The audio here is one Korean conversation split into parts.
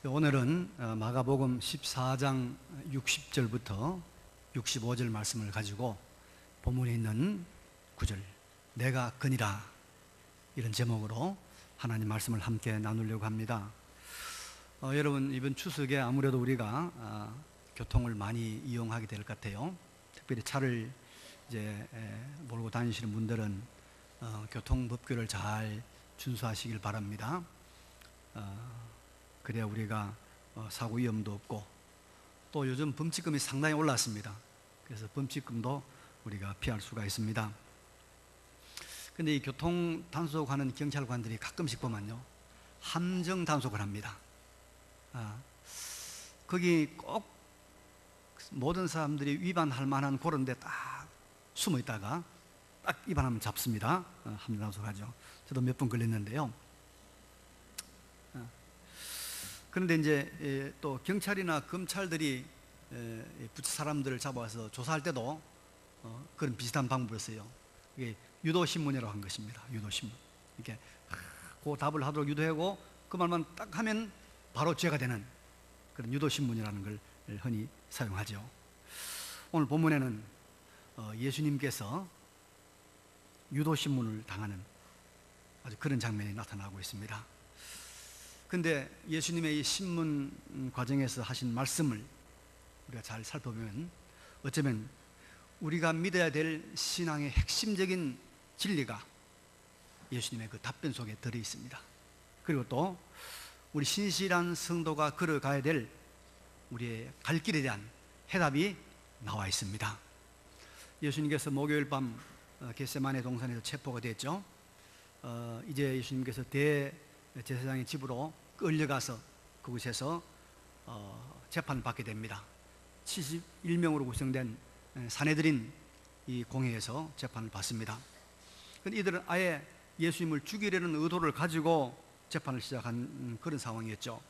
오늘은 마가복음 14장 60절부터 65절 말씀을 가지고 본문에 있는 구절 내가 그니라 이런 제목으로 하나님 말씀을 함께 나누려고 합니다. 여러분, 이번 추석에 아무래도 우리가 교통을 많이 이용하게 될 것 같아요. 특별히 차를 이제 몰고 다니시는 분들은 교통법규를 잘 준수하시길 바랍니다. 그래야 우리가 사고 위험도 없고, 또 요즘 범칙금이 상당히 올랐습니다. 그래서 범칙금도 우리가 피할 수가 있습니다. 근데 이 교통 단속하는 경찰관들이 가끔씩 보면요, 함정 단속을 합니다. 거기 꼭 모든 사람들이 위반할 만한 그런 데 딱 숨어 있다가 딱 위반하면 잡습니다. 함정 단속하죠. 저도 몇 번 걸렸는데요. 그런데 이제 또 경찰이나 검찰들이 부처 사람들을 잡아서 조사할 때도 그런 비슷한 방법을 써요. 이게 유도신문이라고 한 것입니다. 유도신문. 이렇게 그 답을 하도록 유도하고 그 말만 딱 하면 바로 죄가 되는 그런 유도신문이라는 걸 흔히 사용하죠. 오늘 본문에는 예수님께서 유도신문을 당하는 아주 그런 장면이 나타나고 있습니다. 근데 예수님의 이 신문 과정에서 하신 말씀을 우리가 잘 살펴보면 어쩌면 우리가 믿어야 될 신앙의 핵심적인 진리가 예수님의 그 답변 속에 들어 있습니다. 그리고 또 우리 신실한 성도가 걸어가야 될 우리의 갈 길에 대한 해답이 나와 있습니다. 예수님께서 목요일 밤 겟세마네 동산에서 체포가 됐죠. 이제 예수님께서 대제사장의 집으로 끌려가서 그곳에서 재판을 받게 됩니다. 71명으로 구성된 산헤드린 이 공회에서 재판을 받습니다. 그런데 이들은 아예 예수님을 죽이려는 의도를 가지고 재판을 시작한 그런 상황이었죠.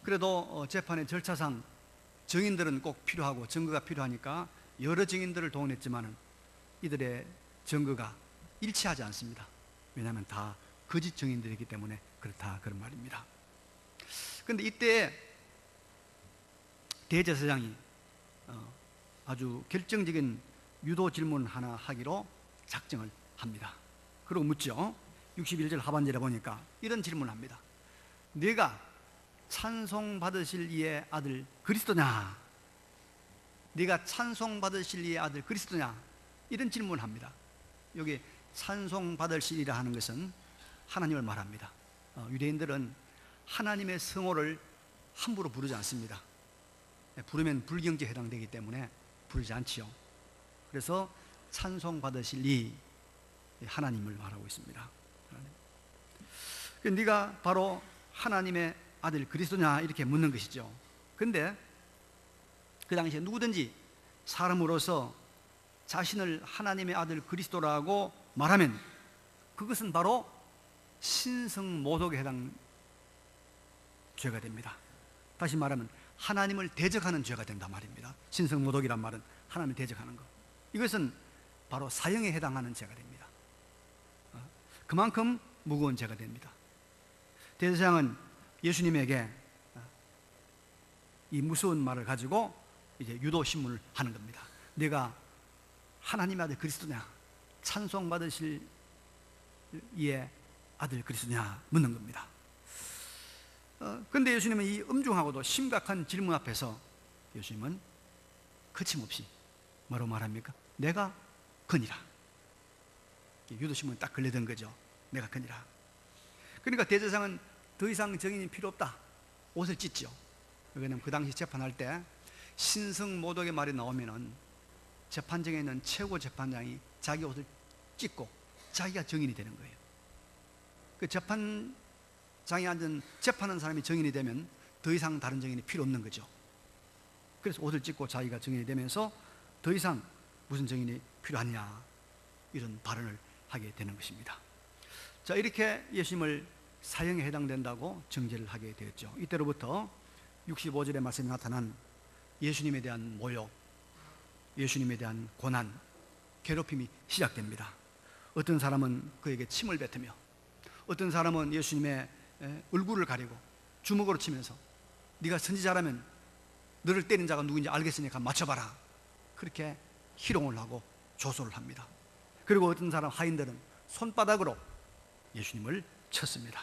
그래도 재판의 절차상 증인들은 꼭 필요하고 증거가 필요하니까 여러 증인들을 동원했지만 이들의 증거가 일치하지 않습니다. 왜냐하면 다 거짓 증인들이기 때문에 그렇다, 그런 말입니다. 그런데 이때 대제사장이 아주 결정적인 유도 질문 하나 하기로 작정을 합니다. 그리고 묻죠. 61절 하반절에 보니까 이런 질문을 합니다. 네가 찬송받으실 이의 아들 그리스도냐? 네가 찬송받으실 이의 아들 그리스도냐? 이런 질문을 합니다. 여기 찬송받으시리라 하는 것은 하나님을 말합니다. 유대인들은 하나님의 성호를 함부로 부르지 않습니다. 부르면 불경죄에 해당되기 때문에 부르지 않지요. 그래서 찬송받으실 이 하나님을 말하고 있습니다. 네가 바로 하나님의 아들 그리스도냐? 이렇게 묻는 것이죠. 근데 그 당시에 누구든지 사람으로서 자신을 하나님의 아들 그리스도라고 말하면 그것은 바로 신성모독에 해당 죄가 됩니다. 다시 말하면 하나님을 대적하는 죄가 된다 말입니다. 신성모독이란 말은 하나님을 대적하는 것. 이것은 바로 사형에 해당하는 죄가 됩니다. 그만큼 무거운 죄가 됩니다. 대제사장은 예수님에게 이 무서운 말을 가지고 이제 유도신문을 하는 겁니다. 네가 하나님의 아들 그리스도냐? 찬송받으실 이의 아들 그리스도냐? 묻는 겁니다. 그런데 예수님은 이 엄중하고도 심각한 질문 앞에서 예수님은 거침없이 뭐라고 말합니까? 내가 그니라. 유도신문에 딱 걸려든 거죠. 내가 그니라. 그러니까 대제사장은 더 이상 증인이 필요 없다. 옷을 찢죠. 왜냐하면 그 당시 재판할 때 신성모독의 말이 나오면은 재판정에 있는 최고 재판장이 자기 옷을 찢고 자기가 증인이 되는 거예요. 그 재판장에 앉은 재판하는 사람이 증인이 되면 더 이상 다른 증인이 필요 없는 거죠. 그래서 옷을 찢고 자기가 증인이 되면서 더 이상 무슨 증인이 필요하냐 이런 발언을 하게 되는 것입니다. 자, 이렇게 예수님을 사형에 해당된다고 정죄를 하게 되었죠. 이때로부터 65절의 말씀이 나타난 예수님에 대한 모욕, 예수님에 대한 고난, 괴롭힘이 시작됩니다. 어떤 사람은 그에게 침을 뱉으며, 어떤 사람은 예수님의 얼굴을 가리고, 주먹으로 치면서 네가 선지자라면 너를 때린 자가 누구인지 알겠으니까 맞춰봐라. 그렇게 희롱을 하고 조소를 합니다. 그리고 어떤 사람 하인들은 손바닥으로 예수님을 쳤습니다.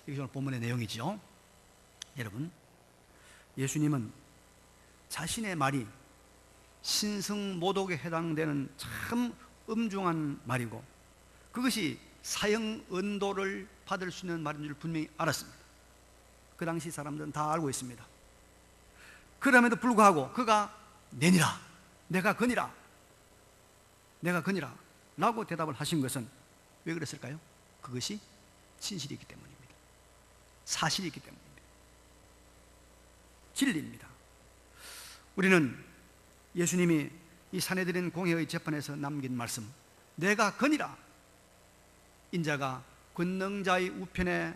이게 오늘 본문의 내용이지요. 여러분, 예수님은 자신의 말이 신성모독에 해당되는 참 엄중한 말이고 그것이 사형 언도를 받을 수 있는 말인 줄 분명히 알았습니다. 그 당시 사람들은 다 알고 있습니다. 그럼에도 불구하고 그가 내니라, 내가 거니라, 내가 거니라 라고 대답을 하신 것은 왜 그랬을까요? 그것이 진실이기 때문입니다. 사실이기 때문입니다. 진리입니다. 우리는 예수님이 이 사내들인 공회의 재판에서 남긴 말씀, 내가 거니라, 인자가 권능자의 우편에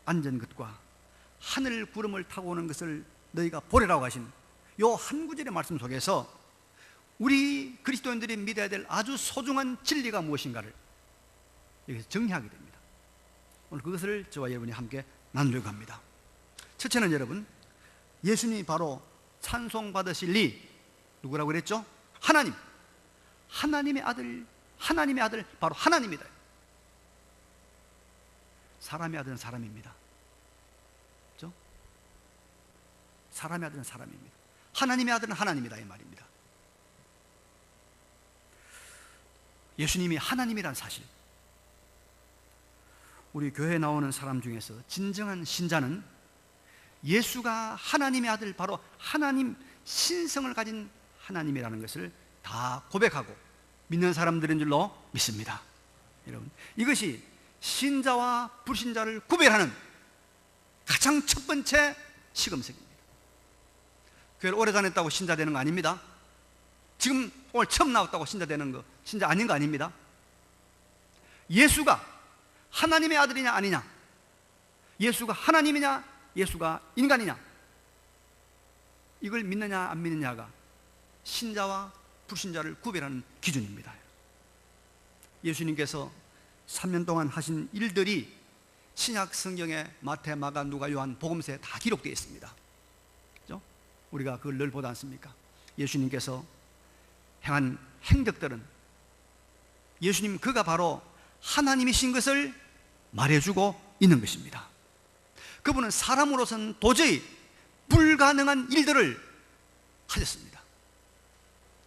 앉은 것과 하늘 구름을 타고 오는 것을 너희가 보리라고 하신 요 한 구절의 말씀 속에서 우리 그리스도인들이 믿어야 될 아주 소중한 진리가 무엇인가를 여기서 정리하게 됩니다. 오늘 그것을 저와 여러분이 함께 나누려고 합니다. 첫째는 여러분, 예수님이 바로 찬송받으실 리 누구라고 그랬죠? 하나님, 하나님의 아들, 하나님의 아들, 바로 하나님이다. 사람의 아들은 사람입니다. 그렇죠? 사람의 아들은 사람입니다. 하나님의 아들은 하나님이다 이 말입니다. 예수님이 하나님이란 사실, 우리 교회에 나오는 사람 중에서 진정한 신자는 예수가 하나님의 아들, 바로 하나님 신성을 가진 하나님이라는 것을 다 고백하고 믿는 사람들인 줄로 믿습니다. 여러분, 이것이 신자와 불신자를 구별하는 가장 첫 번째 시금석입니다. 교회를 오래 다녔다고 신자 되는 거 아닙니다. 지금 오늘 처음 나왔다고 신자 되는 거, 신자 아닌 거 아닙니다. 예수가 하나님의 아들이냐 아니냐, 예수가 하나님이냐 예수가 인간이냐, 이걸 믿느냐 안 믿느냐가 신자와 불신자를 구별하는 기준입니다. 예수님께서 3년 동안 하신 일들이 신약 성경에 마태, 마가, 누가, 요한, 복음서에 다 기록되어 있습니다. 그렇죠? 우리가 그걸 늘 보지 않습니까? 예수님께서 행한 행적들은 예수님 그가 바로 하나님이신 것을 말해주고 있는 것입니다. 그분은 사람으로서는 도저히 불가능한 일들을 하셨습니다.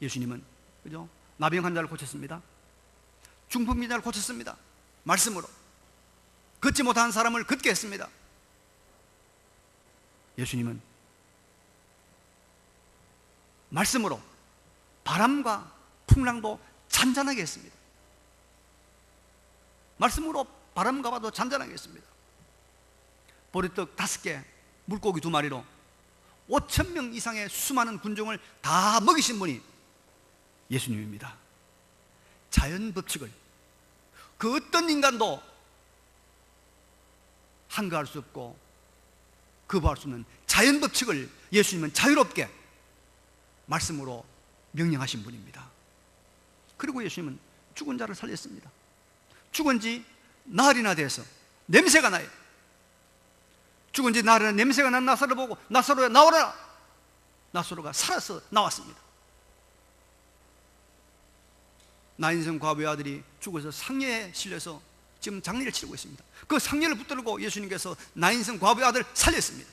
예수님은 그죠? 나병 환자를 고쳤습니다. 중풍 환자를 고쳤습니다. 말씀으로. 걷지 못한 사람을 걷게 했습니다. 예수님은 말씀으로 바람과 풍랑도 잔잔하게 했습니다. 말씀으로 바람과 바도 잔잔하게 했습니다. 보리떡 5개, 물고기 2마리로 5,000명 이상의 수많은 군중을 다 먹이신 분이 예수님입니다. 자연 법칙을 그 어떤 인간도 한가할 수 없고 거부할 수 없는 자연 법칙을 예수님은 자유롭게 말씀으로 명령하신 분입니다. 그리고 예수님은 죽은 자를 살렸습니다. 죽은 지 나흘이나 돼서 냄새가 나요. 죽은 지 나흘이나 냄새가 난 나사로를 보고 나사로야 나오라, 나사로가 살아서 나왔습니다. 나인성 과부의 아들이 죽어서 상녀에 실려서 지금 장례를 치르고 있습니다. 그 상녀를 붙들고 예수님께서 나인성 과부의 아들을 살렸습니다.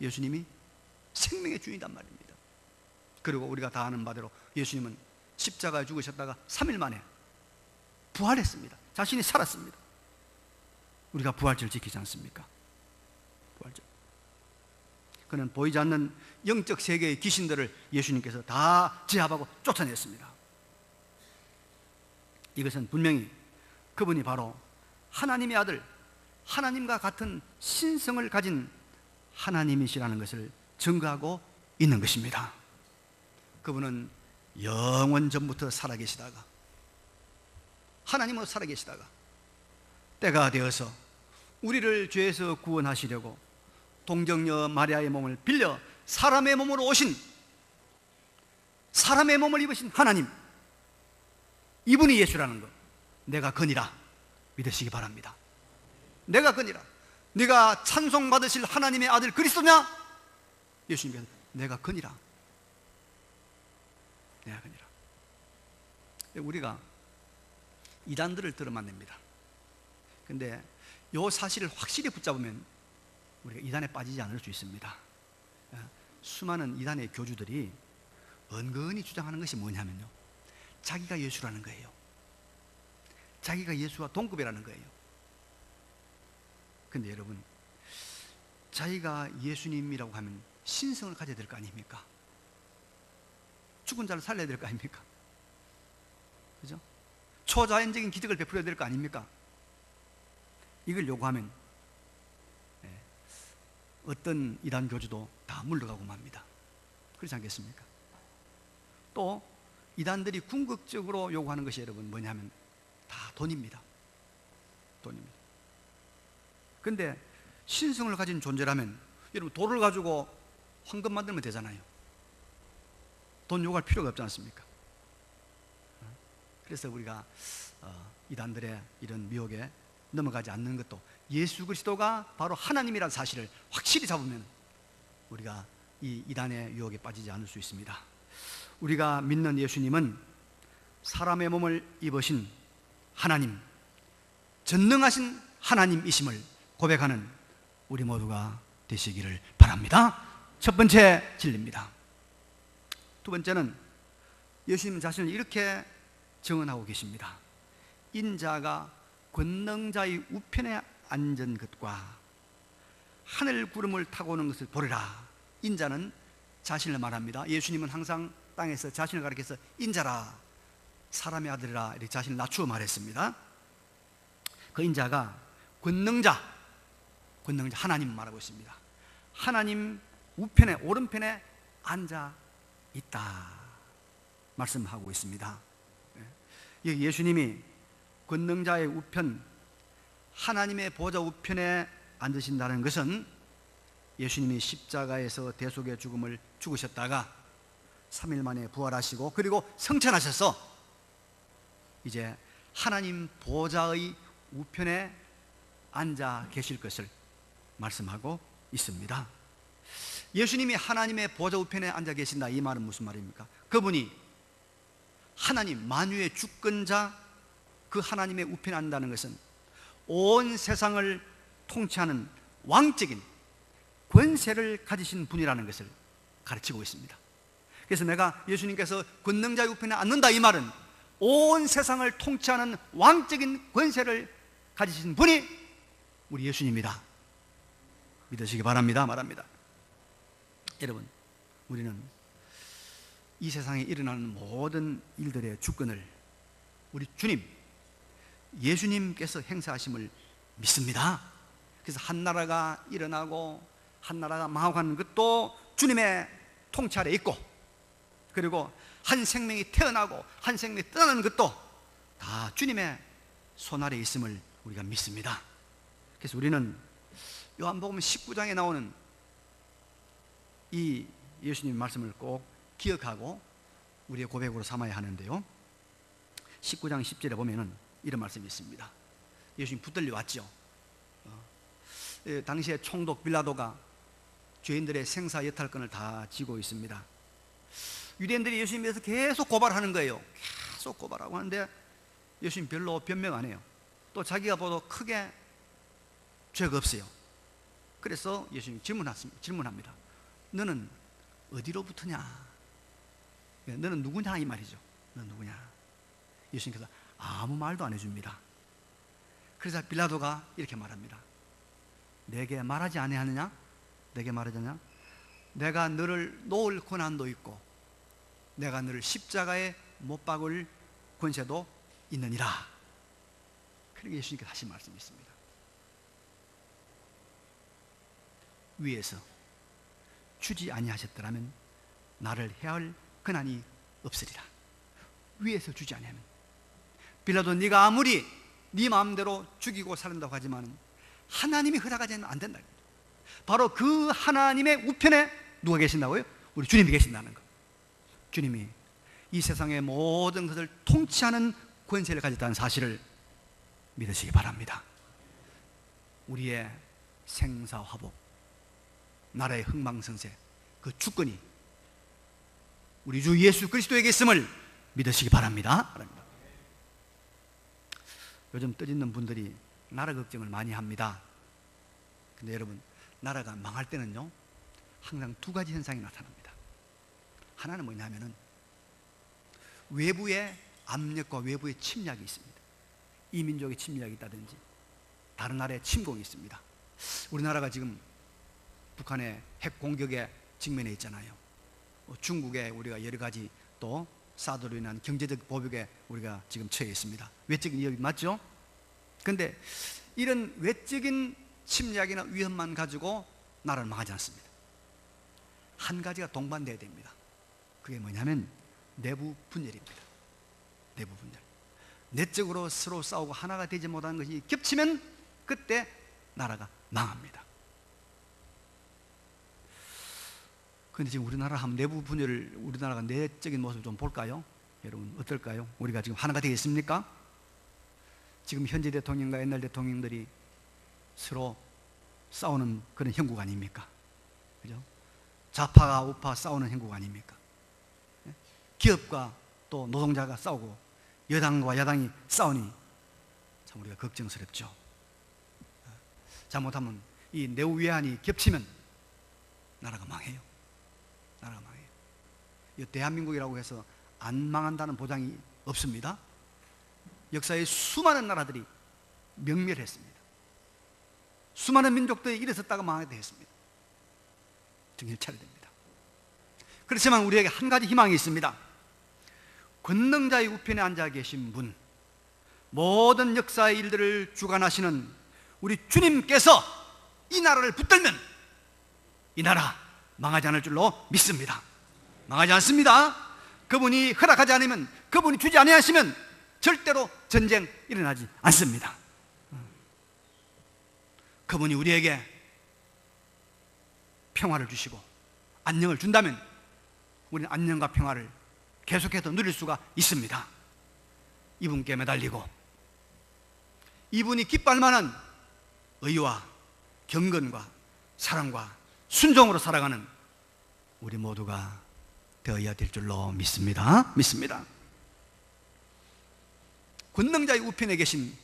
예수님이 생명의 주인이란 말입니다. 그리고 우리가 다 아는 바대로 예수님은 십자가에 죽으셨다가 3일 만에 부활했습니다. 자신이 살았습니다. 우리가 부활절 지키지 않습니까? 부활절. 그는 보이지 않는 영적 세계의 귀신들을 예수님께서 다 제압하고 쫓아냈습니다. 이것은 분명히 그분이 바로 하나님의 아들, 하나님과 같은 신성을 가진 하나님이시라는 것을 증거하고 있는 것입니다. 그분은 영원 전부터 살아계시다가, 하나님으로 살아계시다가 때가 되어서 우리를 죄에서 구원하시려고 동정녀 마리아의 몸을 빌려 사람의 몸으로 오신, 사람의 몸을 입으신 하나님, 이분이 예수라는 것, 내가 거니라 믿으시기 바랍니다. 내가 거니라, 네가 찬송받으실 하나님의 아들 그리스도냐? 예수님께서 내가 그니라. 내가 그니라. 우리가 이단들을 들으면 안 됩니다. 근데 이 사실을 확실히 붙잡으면 우리가 이단에 빠지지 않을 수 있습니다. 수많은 이단의 교주들이 은근히 주장하는 것이 뭐냐면요, 자기가 예수라는 거예요. 자기가 예수와 동급이라는 거예요. 근데 여러분, 자기가 예수님이라고 하면 신성을 가져야 될 거 아닙니까? 죽은 자를 살려야 될 거 아닙니까? 그죠? 초자연적인 기적을 베풀어야 될 거 아닙니까? 이걸 요구하면 어떤 이단 교주도 다 물러가고 맙니다. 그렇지 않겠습니까? 또 이단들이 궁극적으로 요구하는 것이 여러분 뭐냐면 다 돈입니다. 돈입니다. 근데 신성을 가진 존재라면 여러분 돌을 가지고 황금 만들면 되잖아요. 돈 요구할 필요가 없지 않습니까? 그래서 우리가 이단들의 이런 미혹에 넘어가지 않는 것도, 예수 그리스도가 바로 하나님이라는 사실을 확실히 잡으면 우리가 이 이단의 유혹에 빠지지 않을 수 있습니다. 우리가 믿는 예수님은 사람의 몸을 입으신 하나님, 전능하신 하나님이심을 고백하는 우리 모두가 되시기를 바랍니다. 첫 번째 진리입니다. 두 번째는 예수님 자신을 이렇게 증언하고 계십니다. 인자가 권능자의 우편에 앉은 것과 하늘 구름을 타고 오는 것을 보리라. 인자는 자신을 말합니다. 예수님은 항상 땅에서 자신을 가리켜서 인자라, 사람의 아들이라 이렇게 자신을 낮추어 말했습니다. 그 인자가 권능자 하나님 말하고 있습니다. 하나님 우편에, 오른편에 앉아 있다 말씀하고 있습니다. 예수님이 권능자의 우편, 하나님의 보좌 우편에 앉으신다는 것은 예수님이 십자가에서 대속의 죽음을 죽으셨다가 3일 만에 부활하시고 그리고 성천하셔서 이제 하나님 보좌의 우편에 앉아 계실 것을 말씀하고 있습니다. 예수님이 하나님의 보좌 우편에 앉아 계신다, 이 말은 무슨 말입니까? 그분이 하나님 만유의 주권자, 그 하나님의 우편에 앉는다는 것은 온 세상을 통치하는 왕적인 권세를 가지신 분이라는 것을 가르치고 있습니다. 그래서 내가 예수님께서 권능자의 우편에 앉는다, 이 말은 온 세상을 통치하는 왕적인 권세를 가지신 분이 우리 예수님이다 믿으시기 바랍니다. 말합니다. 여러분, 우리는 이 세상에 일어나는 모든 일들의 주권을 우리 주님 예수님께서 행사하심을 믿습니다. 그래서 한 나라가 일어나고 한 나라가 망하고 하는 것도 주님의 통치 아래 있고, 그리고 한 생명이 태어나고 한 생명이 떠나는 것도 다 주님의 손 아래 있음을 우리가 믿습니다. 그래서 우리는 요한복음 19장에 나오는 이 예수님 말씀을 꼭 기억하고 우리의 고백으로 삼아야 하는데요, 19장 10절에 보면은 이런 말씀이 있습니다. 예수님 붙들려 왔죠. 당시에 총독 빌라도가 죄인들의 생사 여탈권을 다 쥐고 있습니다. 유대인들이 예수님에 대해서 계속 고발하는 거예요. 계속 고발하고 하는데 예수님 별로 변명 안 해요. 또 자기가 봐도 크게 죄가 없어요. 그래서 예수님 질문합니다. 너는 어디로부터냐? 너는 누구냐? 이 말이죠. 너는 누구냐? 예수님께서 아무 말도 안 해줍니다. 그래서 빌라도가 이렇게 말합니다. 내게 말하지 아니하느냐? 내게 말하지 않느냐? 내가 너를 놓을 권한도 있고 내가 너를 십자가에 못 박을 권세도 있느니라. 그렇게 예수님께서 하신 말씀이 있습니다. 위에서 주지 아니하셨더라면 나를 해할 권한이 없으리라. 위에서 주지 아니하면, 빌라도 네가 아무리 네 마음대로 죽이고 살린다고 하지만 하나님이 허락하지 않으면 안 된다. 바로 그 하나님의 우편에 누가 계신다고요? 우리 주님이 계신다는 것. 주님이 이 세상의 모든 것을 통치하는 권세를 가졌다는 사실을 믿으시기 바랍니다. 우리의 생사화복, 나라의 흥망성쇠, 그 주권이 우리 주 예수 그리스도에게 있음을 믿으시기 바랍니다. 요즘 뜻있는 분들이 나라 걱정을 많이 합니다. 근데 여러분, 나라가 망할 때는요, 항상 두 가지 현상이 나타납니다. 하나는 뭐냐면은 외부의 압력과 외부의 침략이 있습니다. 이민족의 침략이 있다든지 다른 나라의 침공이 있습니다. 우리나라가 지금 북한의 핵 공격에 직면해 있잖아요. 중국에 우리가 여러 가지 또 사드로 인한 경제적 보복에 우리가 지금 처해 있습니다. 외적인 위협이 맞죠? 그런데 이런 외적인 침략이나 위협만 가지고 나라를 망하지 않습니다. 한 가지가 동반돼야 됩니다. 그게 뭐냐면 내부 분열입니다. 내부 분열. 내적으로 서로 싸우고 하나가 되지 못하는 것이 겹치면 그때 나라가 망합니다. 그런데 지금 우리나라 한번 내부 분열을, 우리나라가 내적인 모습을 좀 볼까요? 여러분 어떨까요? 우리가 지금 하나가 되겠습니까? 지금 현재 대통령과 옛날 대통령들이 서로 싸우는 그런 형국 아닙니까? 그죠? 좌파가 우파 싸우는 형국 아닙니까? 기업과 또 노동자가 싸우고 여당과 야당이 싸우니 참 우리가 걱정스럽죠. 잘못하면 이 내부 외환이 겹치면 나라가 망해요. 나라가 망해요. 이 대한민국이라고 해서 안 망한다는 보장이 없습니다. 역사에 수많은 나라들이 명멸했습니다. 수많은 민족들이 일어섰다가 망하게 되었습니다. 정신 차려야 됩니다. 그렇지만 우리에게 한 가지 희망이 있습니다. 권능자의 우편에 앉아 계신 분, 모든 역사의 일들을 주관하시는 우리 주님께서 이 나라를 붙들면 이 나라 망하지 않을 줄로 믿습니다. 망하지 않습니다. 그분이 허락하지 않으면, 그분이 주지 아니하시면 절대로 전쟁 일어나지 않습니다. 그분이 우리에게 평화를 주시고 안녕을 준다면 우리는 안녕과 평화를 계속해서 누릴 수가 있습니다. 이분께 매달리고 이분이 기뻐할 만한 의와 경건과 사랑과 순종으로 살아가는 우리 모두가 되어야 될 줄로 믿습니다. 권능자의 우편에 계신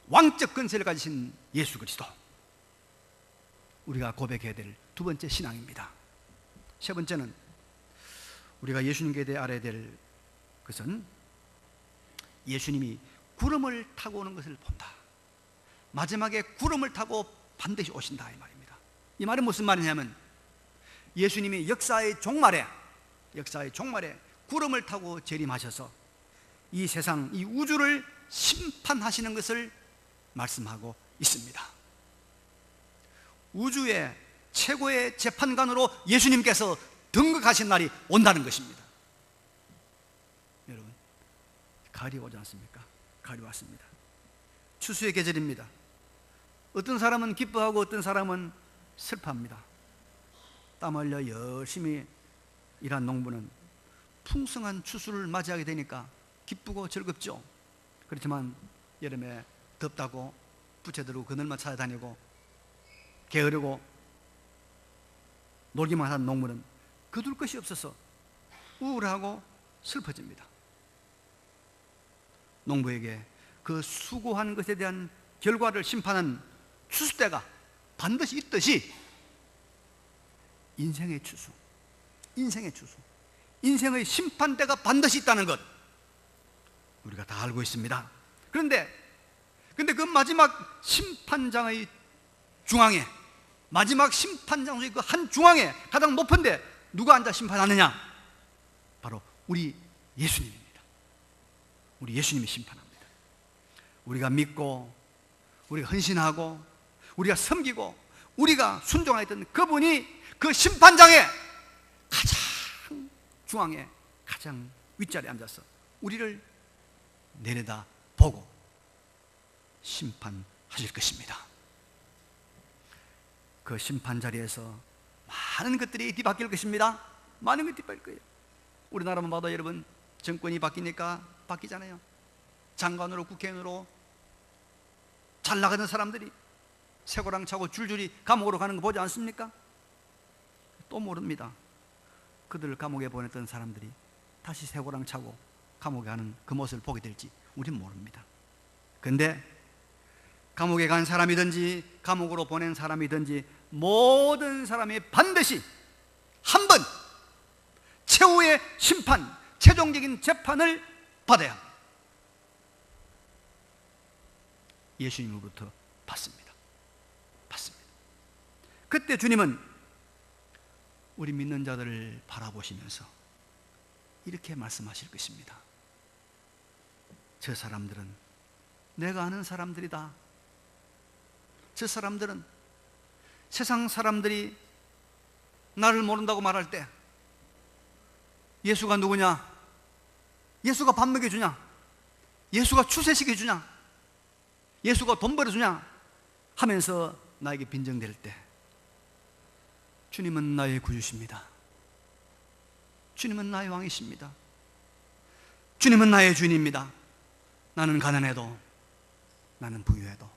왕적 권세를 가지신 예수 그리스도, 우리가 고백해야 될 두 번째 신앙입니다. 세 번째는 우리가 예수님께 대해 알아야 될 것은 예수님이 구름을 타고 오는 것을 본다. 마지막에 구름을 타고 반드시 오신다, 이 말입니다. 이 말은 무슨 말이냐면 예수님이 역사의 종말에 구름을 타고 재림하셔서 이 세상, 이 우주를 심판하시는 것을 말씀하고 있습니다. 우주의 최고의 재판관으로 예수님께서 등극하신 날이 온다는 것입니다. 여러분, 가을이 오지 않습니까? 가을이 왔습니다. 추수의 계절입니다. 어떤 사람은 기뻐하고 어떤 사람은 슬퍼합니다. 땀 흘려 열심히 일한 농부는 풍성한 추수를 맞이하게 되니까 기쁘고 즐겁죠. 그렇지만 여름에 덥다고 부채 들고 그늘만 찾아다니고 게으르고 놀기만 하는 농부는 거둘 것이 없어서 우울하고 슬퍼집니다. 농부에게 그 수고한 것에 대한 결과를 심판하는 추수때가 반드시 있듯이 인생의 인생의 심판때가 반드시 있다는 것 우리가 다 알고 있습니다. 그런데 그 마지막 심판장의 중앙에, 마지막 심판장의 그 한 중앙에 가장 높은데 누가 앉아 심판하느냐? 바로 우리 예수님입니다. 우리 예수님이 심판합니다. 우리가 믿고 우리가 헌신하고 우리가 섬기고 우리가 순종하였던 그분이 그 심판장에 가장 중앙에 가장 윗자리에 앉아서 우리를 내려다 보고 심판하실 것입니다. 그 심판 자리에서 많은 것들이 뒤바뀔 것입니다. 많은 것들이 바뀔 거예요. 우리나라만 봐도 여러분, 정권이 바뀌니까 바뀌잖아요. 장관으로 국회의원으로 잘 나가는 사람들이 쇠고랑 차고 줄줄이 감옥으로 가는 거 보지 않습니까? 또 모릅니다. 그들을 감옥에 보냈던 사람들이 다시 쇠고랑 차고 감옥에 가는 그 모습을 보게 될지 우리는 모릅니다. 그런데 감옥에 간 사람이든지 감옥으로 보낸 사람이든지 모든 사람이 반드시 한 번 최후의 심판, 최종적인 재판을 받아야 합니다. 예수님으로부터 받습니다. 그때 주님은 우리 믿는 자들을 바라보시면서 이렇게 말씀하실 것입니다. 저 사람들은 내가 아는 사람들이다. 저 사람들은 세상 사람들이 나를 모른다고 말할 때 예수가 누구냐? 예수가 밥 먹여주냐? 예수가 추세시켜주냐? 예수가 돈 벌어주냐? 하면서 나에게 빈정댈 때 주님은 나의 구주십니다. 주님은 나의 왕이십니다. 주님은 나의 주인입니다. 나는 가난해도, 나는 부유해도,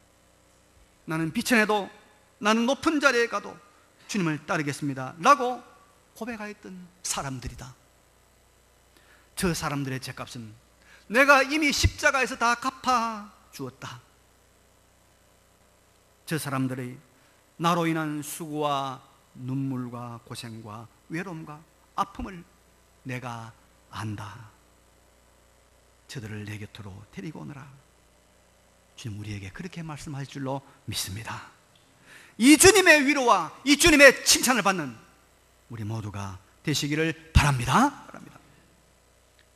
나는 비천해도, 나는 높은 자리에 가도 주님을 따르겠습니다 라고 고백하였던 사람들이다. 저 사람들의 죗값은 내가 이미 십자가에서 다 갚아 주었다. 저 사람들의 나로 인한 수고와 눈물과 고생과 외로움과 아픔을 내가 안다. 저들을 내 곁으로 데리고 오너라. 주님 우리에게 그렇게 말씀하실 줄로 믿습니다. 이 주님의 위로와 이 주님의 칭찬을 받는 우리 모두가 되시기를 바랍니다.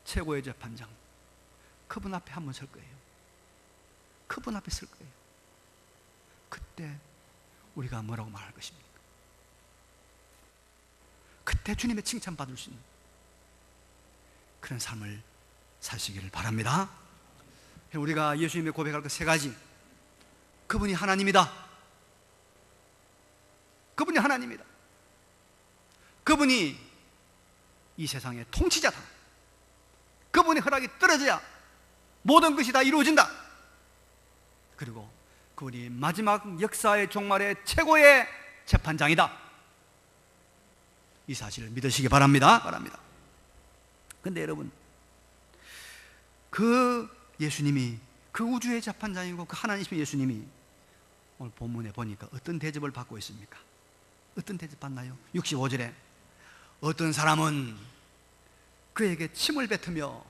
최고의 재판장, 그분 앞에 한번 설 거예요. 그분 앞에 설 거예요. 그때 우리가 뭐라고 말할 것입니까? 그때 주님의 칭찬 받을 수 있는 그런 삶을 사시기를 바랍니다. 우리가 예수님의 고백할 것 세 가지. 그분이 하나님이다. 그분이 하나님이다. 그분이 이 세상의 통치자다. 그분의 허락이 떨어져야 모든 것이 다 이루어진다. 그리고 그분이 마지막 역사의 종말의 최고의 재판장이다. 이 사실을 믿으시기 바랍니다. 그런데 여러분, 그 예수님이, 그 우주의 재판장이고 그 하나님이신 예수님이 오늘 본문에 보니까 어떤 대접을 받고 있습니까? 어떤 대접 받나요? 65절에 어떤 사람은 그에게 침을 뱉으며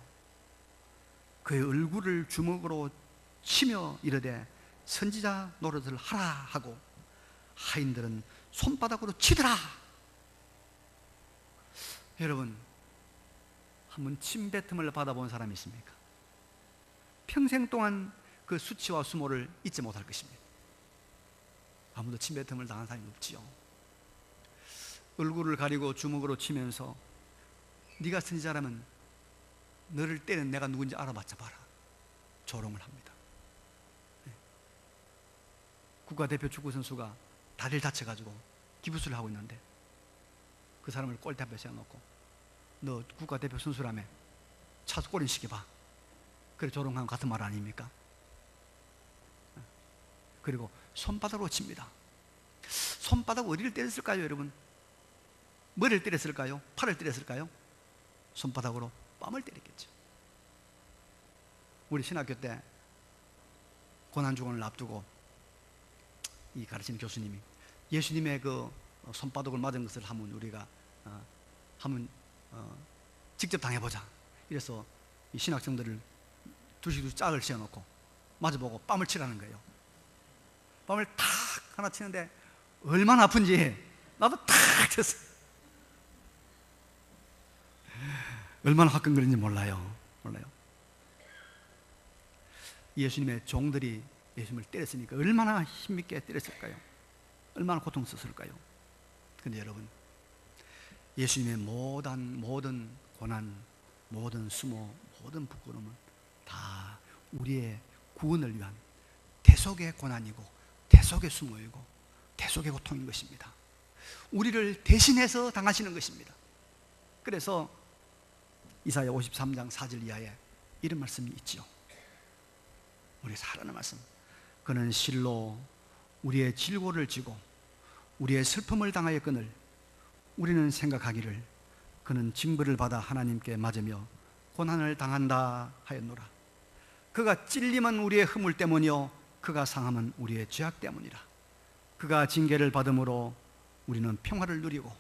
그의 얼굴을 주먹으로 치며 이르되 선지자 노릇을 하라 하고 하인들은 손바닥으로 치더라. 여러분, 한번 침뱉음을 받아본 사람이 있습니까? 평생 동안 그 수치와 수모를 잊지 못할 것입니다. 아무도 침뱉음을 당한 사람이 없지요. 얼굴을 가리고 주먹으로 치면서 네가 선지자라면 너를 때는 내가 누군지 알아봤자 봐라. 조롱을 합니다. 국가대표 축구선수가 다리를 다쳐가지고 기부스를 하고 있는데 그 사람을 골대 앞에 세워놓고 너 국가대표 선수라며 차서 골인 시켜봐. 그래 조롱하는 같은 말 아닙니까? 그리고 손바닥으로 칩니다. 손바닥 어디를 때렸을까요, 여러분? 머리를 때렸을까요? 팔을 때렸을까요? 손바닥으로 뺨을 때렸겠죠. 우리 신학교 때 고난주간을 앞두고 이 가르치는 교수님이 예수님의 그 손바닥을 맞은 것을 한번 우리가 한번 직접 당해보자. 이래서 이 신학생들을 두씩 짝을 씌워놓고 마주보고 뺨을 치라는 거예요. 뺨을 탁 하나 치는데 얼마나 아픈지 나도 탁 쳤어요. 얼마나 화끈거리는지 몰라요. 예수님의 종들이 예수님을 때렸으니까 얼마나 힘있게 때렸을까요? 얼마나 고통스러웠을까요? 그런데 여러분, 예수님의 모든 고난, 모든 수모, 모든 부끄러움은 다 우리의 구원을 위한 대속의 고난이고 대속의 수모이고 대속의 고통인 것입니다. 우리를 대신해서 당하시는 것입니다. 그래서 이사야 53장 4절 이하에 이런 말씀이 있죠. 우리 사랑하는 말씀. 그는 실로 우리의 질고를 지고 우리의 슬픔을 당하였거늘 우리는 생각하기를 그는 징벌을 받아 하나님께 맞으며 고난을 당한다 하였노라. 그가 찔림은 우리의 허물 때문이요 그가 상함은 우리의 죄악 때문이라. 그가 징계를 받음으로 우리는 평화를 누리고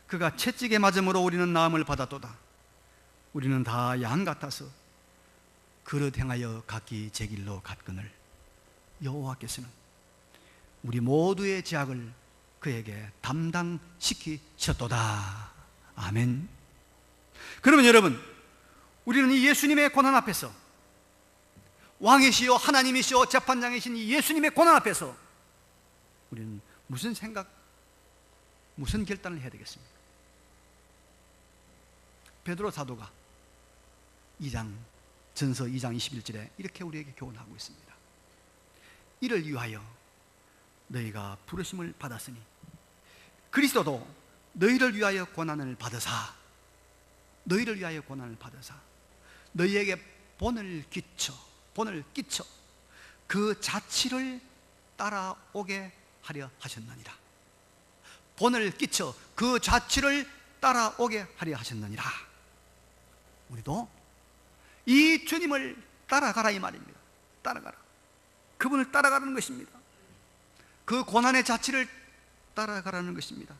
그가 채찍에 맞음으로 우리는 나음을 받았도다. 우리는 다 양 같아서 그릇 행하여 각기 제 길로 갔거늘 여호와께서는 우리 모두의 죄악을 그에게 담당시키셨도다. 아멘. 그러면 여러분, 우리는 이 예수님의 고난 앞에서, 왕이시여 하나님이시여 재판장이신 이 예수님의 고난 앞에서 우리는 무슨 생각, 무슨 결단을 해야 되겠습니까? 베드로 사도가 전서 2장 21절에 이렇게 우리에게 교훈하고 있습니다. 이를 위하여 너희가 부르심을 받았으니 그리스도도 너희를 위하여 고난을 받으사 너희에게 본을 끼쳐 그 자취를 따라오게 하려 하셨느니라. 본을 끼쳐 그 자취를 따라오게 하려 하셨느니라. 우리도 이 주님을 따라가라 이 말입니다. 따라가라. 그분을 따라가라는 것입니다. 그 고난의 자취를 따라가라는 것입니다.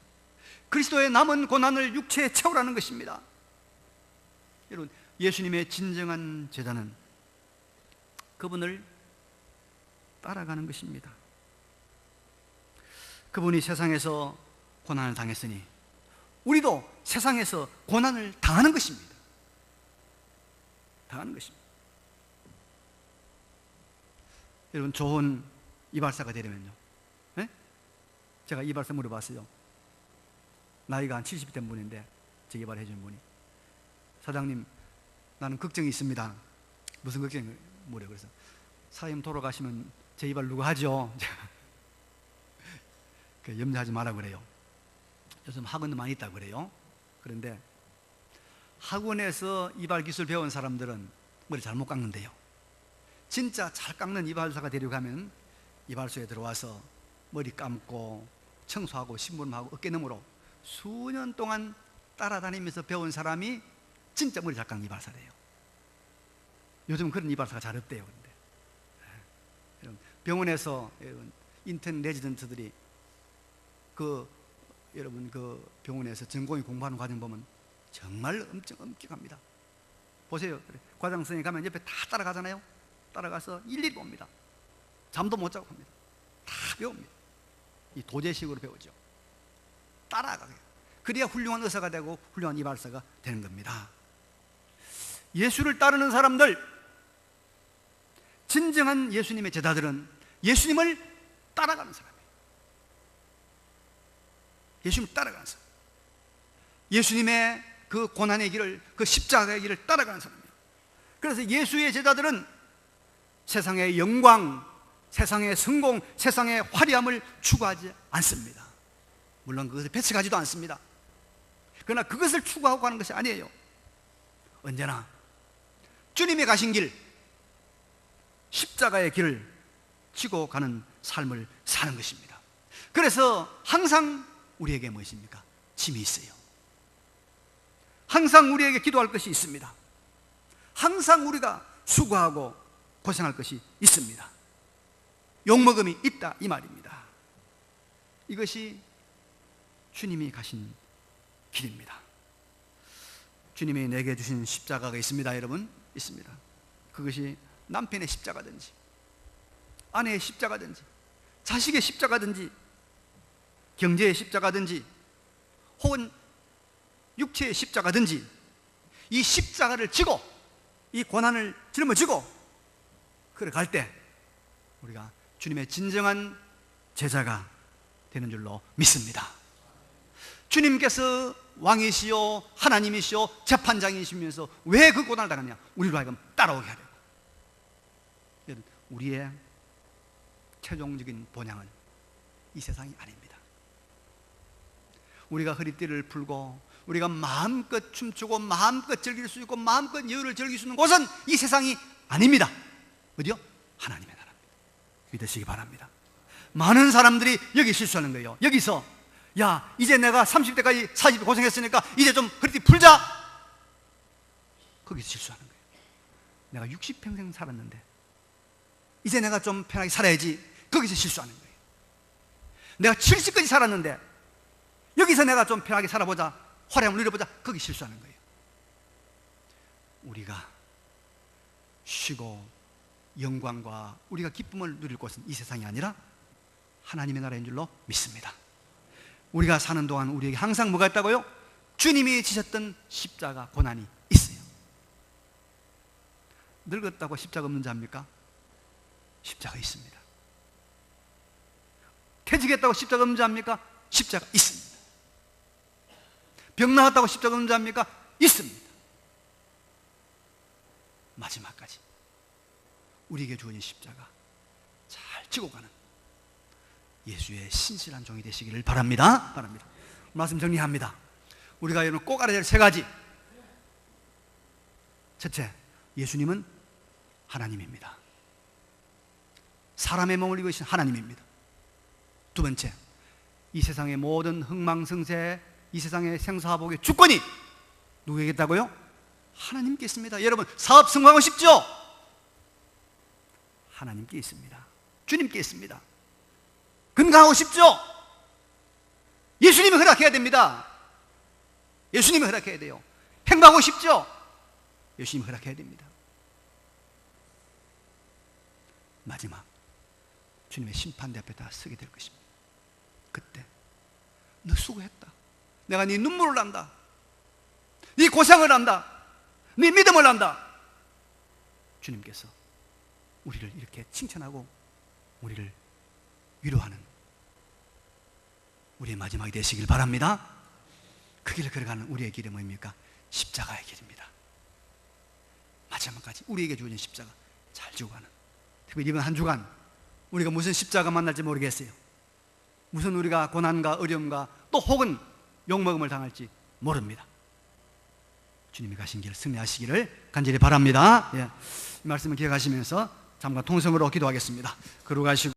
그리스도의 남은 고난을 육체에 채우라는 것입니다. 여러분, 예수님의 진정한 제자는 그분을 따라가는 것입니다. 그분이 세상에서 고난을 당했으니 우리도 세상에서 고난을 당하는 것입니다. 여러분, 좋은 이발사가 되려면요, 네? 제가 이발사 물어봤어요. 나이가 한 70이 된 분인데 제 이발해 준 분이, 사장님 나는 걱정이 있습니다. 무슨 걱정이 뭐래요? 그래서 사장님 돌아가시면 제 이발 누가 하죠? 염려하지 마라 그래요. 요즘 학원도 많이 있다고 그래요. 그런데 학원에서 이발 기술 배운 사람들은 머리 잘못 깎는데요, 진짜 잘 깎는 이발사가 되려고 하면 이발소에 들어와서 머리 감고 청소하고 심부름하고 어깨너머로 수년 동안 따라다니면서 배운 사람이 진짜 머리 잘 깎는 이발사래요. 요즘 그런 이발사가 잘 없대요. 그런데 병원에서 인턴 레지던트들이 여러분 그 병원에서 전공의 공부하는 과정 보면 정말 엄청 엄격합니다. 보세요. 과장 선생님 가면 옆에 다 따라가잖아요. 따라가서 일일이 봅니다. 잠도 못 자고 합니다. 다 배웁니다. 이 도제식으로 배우죠. 따라가게. 그래야 훌륭한 의사가 되고 훌륭한 이발사가 되는 겁니다. 예수를 따르는 사람들, 진정한 예수님의 제자들은 예수님을 따라가는 사람이에요. 예수님을 따라가는 사람, 예수님의 그 고난의 길을, 그 십자가의 길을 따라가는 사람이에요. 그래서 예수의 제자들은 세상의 영광, 세상의 성공, 세상의 화려함을 추구하지 않습니다. 물론 그것을 배척하지도 않습니다. 그러나 그것을 추구하고 가는 것이 아니에요. 언제나 주님이 가신 길, 십자가의 길을 지고 가는 삶을 사는 것입니다. 그래서 항상 우리에게 무엇입니까? 짐이 있어요. 항상 우리에게 기도할 것이 있습니다. 항상 우리가 수고하고 고생할 것이 있습니다. 욕먹음이 있다 이 말입니다. 이것이 주님이 가신 길입니다. 주님이 내게 주신 십자가가 있습니다. 여러분, 있습니다. 그것이 남편의 십자가든지 아내의 십자가든지 자식의 십자가든지 경제의 십자가든지 혹은 육체의 십자가든지 이 십자가를 지고 이 고난을 짊어지고 그래 갈 때 우리가 주님의 진정한 제자가 되는 줄로 믿습니다. 주님께서 왕이시요 하나님이시요 재판장이시면서 왜 그 고난을 당하냐? 우리로 하여금 따라오게 하려고. 우리의 최종적인 본향은 이 세상이 아닙니다. 우리가 허리띠를 풀고 우리가 마음껏 춤추고 마음껏 즐길 수 있고 마음껏 여유를 즐길 수 있는 곳은 이 세상이 아닙니다. 어디요? 하나님의 나라입니다. 믿으시기 바랍니다. 많은 사람들이 여기 실수하는 거예요. 여기서 야, 이제 내가 30대까지 40대 고생했으니까 이제 좀 허리띠 풀자. 거기서 실수하는 거예요. 내가 60평생 살았는데 이제 내가 좀 편하게 살아야지. 거기서 실수하는 거예요. 내가 70까지 살았는데 여기서 내가 좀 편하게 살아보자, 화려함을 누려보자. 거기 실수하는 거예요. 우리가 쉬고 영광과 우리가 기쁨을 누릴 곳은 이 세상이 아니라 하나님의 나라인 줄로 믿습니다. 우리가 사는 동안 우리에게 항상 뭐가 있다고요? 주님이 지셨던 십자가 고난이 있어요. 늙었다고 십자가 없는 자입니까? 십자가 있습니다. 퇴직했다고 십자가 없는 자입니까? 십자가 있습니다. 병 나았다고 십자가 없는 자입니까? 있습니다. 마지막까지 우리에게 주어진 십자가 잘 지고 가는 예수의 신실한 종이 되시기를 바랍니다. 말씀 정리합니다. 우리가 오늘 꼭 알아야 될 세 가지. 첫째, 예수님은 하나님입니다. 사람의 몸을 입으신 하나님입니다. 두 번째, 이 세상의 모든 흥망성쇠, 이 세상의 생사복의 주권이 누구에게 있다고요? 하나님께 있습니다. 여러분, 사업 성공하고 싶죠? 하나님께 있습니다. 주님께 있습니다. 건강하고 싶죠? 예수님이 허락해야 됩니다. 예수님이 허락해야 돼요. 행복하고 싶죠? 예수님이 허락해야 됩니다. 마지막, 주님의 심판대 앞에 다 서게 될 것입니다. 그때 너 수고했다, 내가 네 눈물을 한다, 네 고생을 한다, 네 믿음을 한다. 주님께서 우리를 이렇게 칭찬하고 우리를 위로하는 우리의 마지막이 되시길 바랍니다. 그 길을 걸어가는 우리의 길이 뭐입니까? 십자가의 길입니다. 마지막까지 우리에게 주어진 십자가 잘 지고 가는, 특별히 이번 한 주간 우리가 무슨 십자가 만날지 모르겠어요. 무슨 우리가 고난과 어려움과 또 혹은 욕먹음을 당할지 모릅니다. 주님이 가신 길 승리하시기를 간절히 바랍니다. 이 말씀을 기억하시면서 잠깐 통성으로 기도하겠습니다. 걸어가시고